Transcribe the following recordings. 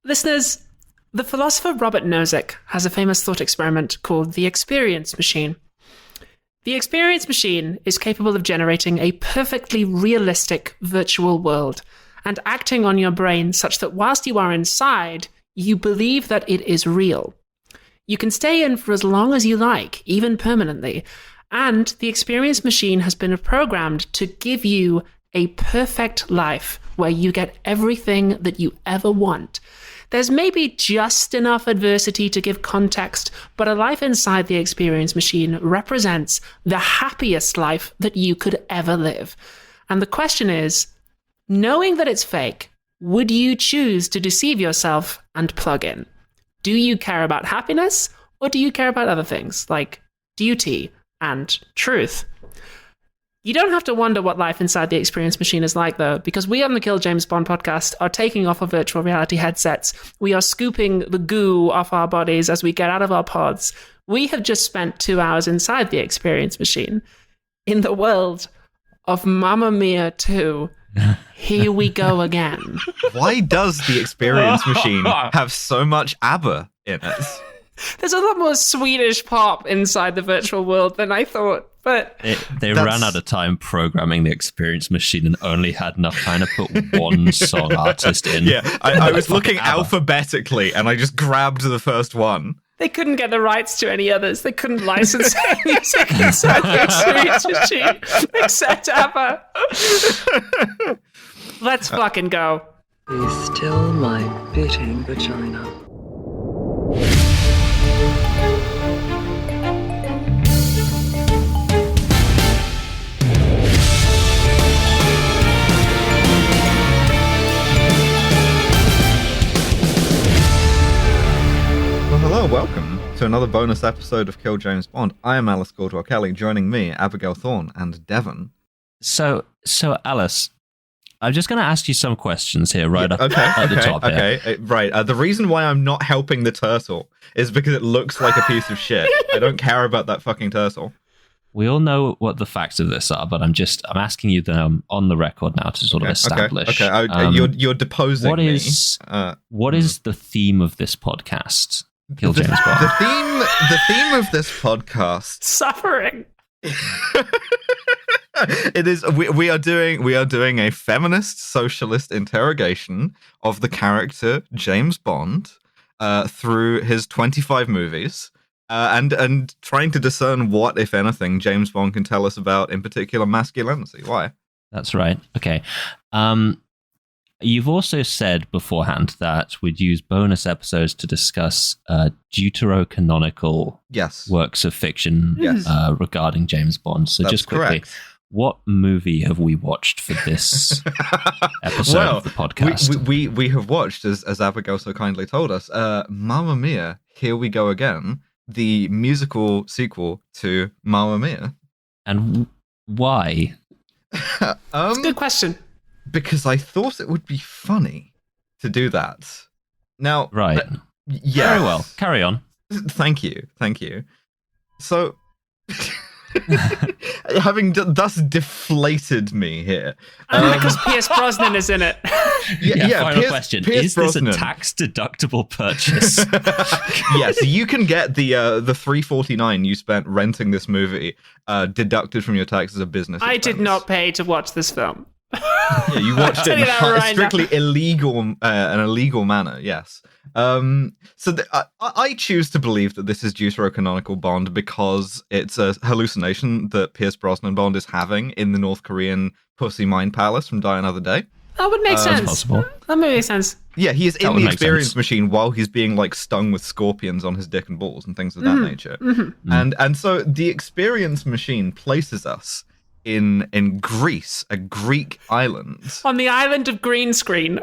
Listeners, the philosopher Robert Nozick has a famous thought experiment called the experience machine. The experience machine is capable of generating a perfectly realistic virtual world and acting on your brain such that whilst you are inside, you believe that it is real. You can stay in for as long as you like, even permanently, and the experience machine has been programmed to give you a perfect life where you get everything that you ever want. There's maybe just enough adversity to give context, but a life inside the experience machine represents the happiest life that you could ever live. And the question is, knowing that it's fake, would you choose to deceive yourself and plug in? Do you care about happiness, or do you care about other things like duty and truth? You don't have to wonder what life inside the experience machine is like, though, because we on the Kill James Bond podcast are taking off our virtual reality headsets. We are scooping the goo off our bodies as we get out of our pods. We have just spent 2 hours inside the experience machine in the world of Mamma Mia 2. Here we go again. Why does the experience machine have so much ABBA in it? There's a lot more Swedish pop inside the virtual world than I thought, but... They ran out of time programming the experience machine and only had enough time to put one song artist in. Yeah, I was looking alphabetically and I just grabbed the first one. They couldn't get the rights to any others. They couldn't license any music inside the experience machine except ABBA. Let's fucking go. Be still my beating vagina. Hello, welcome to another bonus episode of Kill James Bond. I am Alice Caldwell-Kelly. Joining me, Abigail Thorne and Devon. So Alice, I'm just going to ask you some questions here, right at the top here. Okay, right. The reason why I'm not helping the turtle is because it looks like a piece of shit. I don't care about that fucking turtle. We all know what the facts of this are, but I'm asking you them on the record now to sort of establish. Okay. You're deposing me. What is the theme of this podcast? Kill James Bond. The theme of this podcast. Suffering. It is. We are doing a feminist socialist interrogation of the character James Bond through his 25 movies. And trying to discern what, if anything, James Bond can tell us about, in particular, masculinity. Why? That's right. Okay. You've also said beforehand that we'd use bonus episodes to discuss deuterocanonical works of fiction regarding James Bond. So that's just quickly, correct. What movie have we watched for this episode of the podcast? We have watched, as Abigail so kindly told us, Mamma Mia, Here We Go Again, the musical sequel to Mamma Mia. And why? That's a good question. Because I thought it would be funny to do that. Now, right. Yeah. Very well. Carry on. Thank you. So, having thus deflated me here. Because Pierce Brosnan is in it. Final question. Is Brosnan this a tax-deductible purchase? Yes, you can get the $3.49 you spent renting this movie deducted from your tax as a business expense. I did not pay to watch this film. Yeah, you watched it in a strictly illegal manner, yes. So I choose to believe that this is deuterocanonical Bond because it's a hallucination that Pierce Brosnan Bond is having in the North Korean pussy mind palace from Die Another Day. That would make sense. Possible. That would make sense. Yeah, he is in the experience machine while he's being like stung with scorpions on his dick and balls and things of that nature. Mm-hmm. And so the experience machine places us in Greece, a Greek island. On the island of green screen.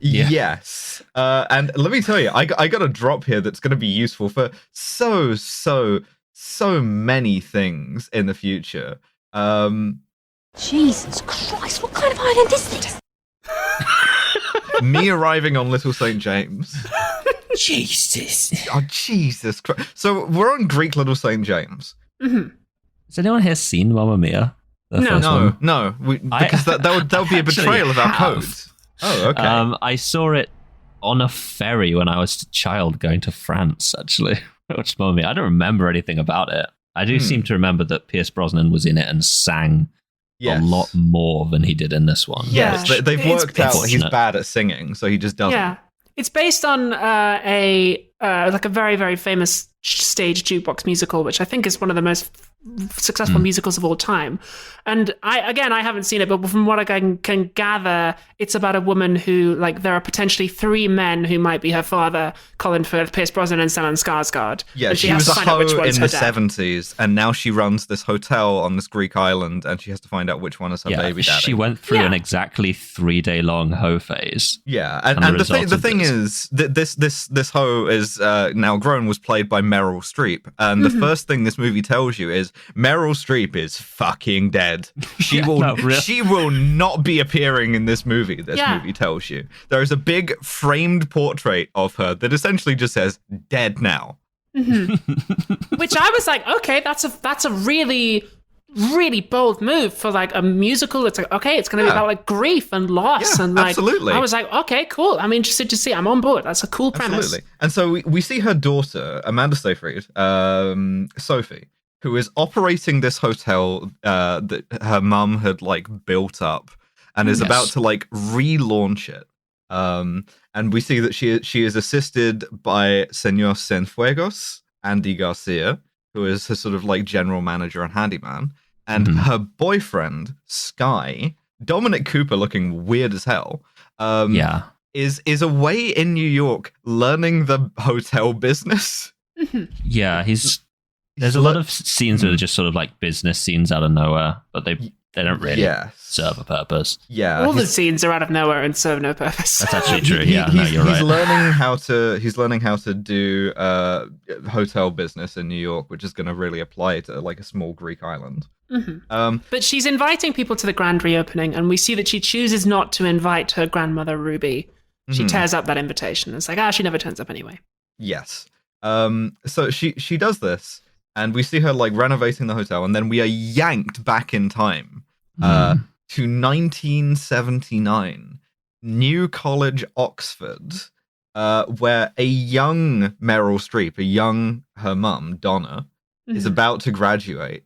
Yeah. Yes. And let me tell you, I got a drop here that's going to be useful for so many things in the future. Jesus Christ, what kind of island is this? Me arriving on Little St. James. Jesus. Oh, Jesus Christ. So we're on Greek Little St. James. Mm-hmm. Has anyone here seen Mamma Mia? No. Because that would be a betrayal of our code. Oh, okay. I saw it on a ferry when I was a child going to France, actually. Which bothered me. I don't remember anything about it. I do seem to remember that Pierce Brosnan was in it and sang a lot more than he did in this one. Yes, they've worked out he's bad at singing, so he just doesn't. Yeah. It's based on a very, very famous stage jukebox musical, which I think is one of the most successful musicals of all time. And I haven't seen it, but from what I can gather, it's about a woman who, like, there are potentially 3 men who might be her father: Colin Firth, Pierce Brosnan, and Stellan Skarsgård. Yeah, and she was a hoe in the dad. 70s, and now she runs this hotel on this Greek island, and she has to find out which one is her baby daddy. She went through an exactly 3-day-long hoe phase. Yeah, and the thing is that this hoe is now grown, was played by Meryl Streep, and the first thing this movie tells you is Meryl Streep is fucking dead. She will not be appearing in this movie. This movie tells you there is a big framed portrait of her that essentially just says "dead now." Which I was like, okay, that's a really, really bold move for like a musical. It's like, okay, it's going to be about like grief and loss, and like, absolutely. I was like, okay, cool. I'm interested to see. I'm on board. That's a cool premise. Absolutely. And so we see her daughter, Amanda Seyfried, Sophie, who is operating this hotel that her mum had like built up, and is about to like relaunch it. And we see that she is assisted by Senor Cienfuegos, Andy Garcia, who is her sort of like general manager and handyman, and her boyfriend Sky, Dominic Cooper, looking weird as hell. Is away in New York learning the hotel business. Yeah, there's a lot of scenes that are just sort of like business scenes out of nowhere, but they don't really serve a purpose. Yeah, all the scenes are out of nowhere and serve no purpose. That's actually true. You're right. He's learning how to do hotel business in New York, which is going to really apply to like a small Greek island. But she's inviting people to the grand reopening, and we see that she chooses not to invite her grandmother Ruby. She tears up that invitation. It's like, she never turns up anyway. Yes. So she does this, and we see her like renovating the hotel, and then we are yanked back in time to 1979, New College, Oxford, where a young Meryl Streep, her mum, Donna, is about to graduate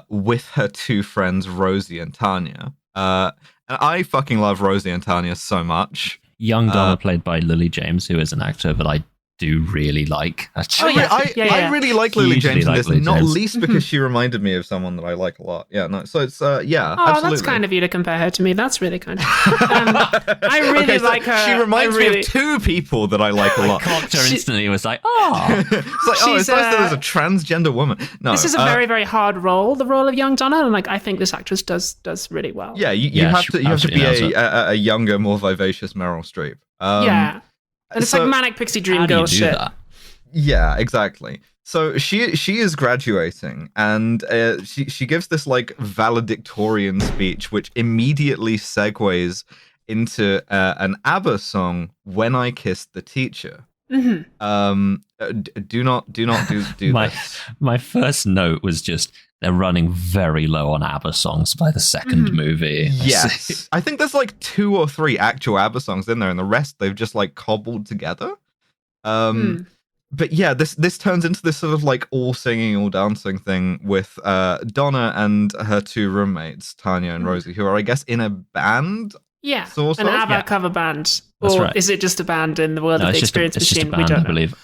with her 2 friends, Rosie and Tanya. And I fucking love Rosie and Tanya so much. Young Donna, played by Lily James, who is an actor that I do really like. Actually. I really like Lily James in this, not least because she reminded me of someone that I like a lot. Yeah, no, so it's absolutely. That's kind of you to compare her to me. That's really kind of. I really like her. She reminds me of 2 people that I like a lot. I clocked her instantly. It was like, it's like, it's nice that there's a transgender woman. No, this is a very, very hard role, the role of young Donna, and like I think this actress does really well. Yeah, you have to be a younger, more vivacious Meryl Streep. And it's like Manic Pixie Dream Girl shit. That? Yeah, exactly. So she is graduating, and she gives this like valedictorian speech, which immediately segues into an ABBA song, "When I Kissed the Teacher." Do not do this. My first note was just they're running very low on ABBA songs by the second movie. Yes. I think there's like 2 or 3 actual ABBA songs in there, and the rest they've just like cobbled together. But yeah, this turns into this sort of like all singing, all dancing thing with Donna and her 2 roommates, Tanya and Rosie, who are, I guess, in a band. Yeah, sort of? An ABBA cover band. That's or right. is it just a band in the world of the Experience Machine? Band, we don't know. I believe.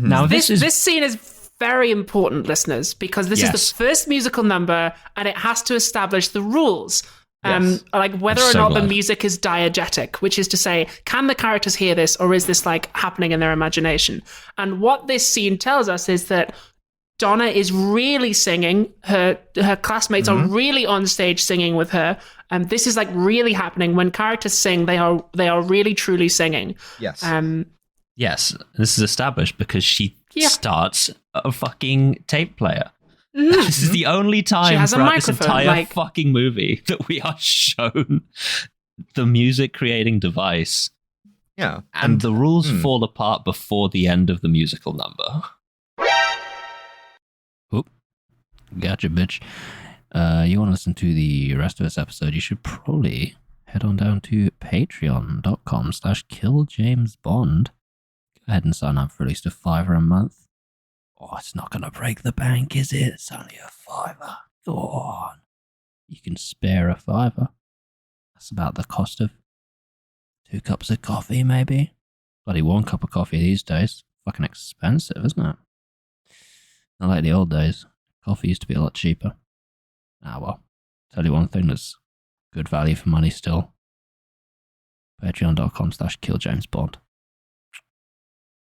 Now this scene is very important, listeners, because this is the first musical number, and it has to establish the rules. Like whether or not the music is diegetic, which is to say, can the characters hear this, or is this like happening in their imagination? And what this scene tells us is that Donna is really singing. Her classmates are really on stage singing with her. And this is like really happening. When characters sing, they are really truly singing. Yes. Yes, this is established because she starts a fucking tape player. This is the only time throughout this entire fucking movie that we are shown the music creating device. Yeah. And the rules fall apart before the end of the musical number. Oop. Gotcha, bitch. You want to listen to the rest of this episode, you should probably head on down to patreon.com/killjamesbond. Go ahead and sign up for at least a $5 a month. Oh, it's not going to break the bank, is it? It's only a $5. Go on. You can spare a $5. That's about the cost of 2 cups of coffee, maybe. Bloody 1 cup of coffee these days. Fucking expensive, isn't it? Not like the old days. Coffee used to be a lot cheaper. Ah, well. Tell you one thing that's good value for money still. Patreon.com/killjamesbond.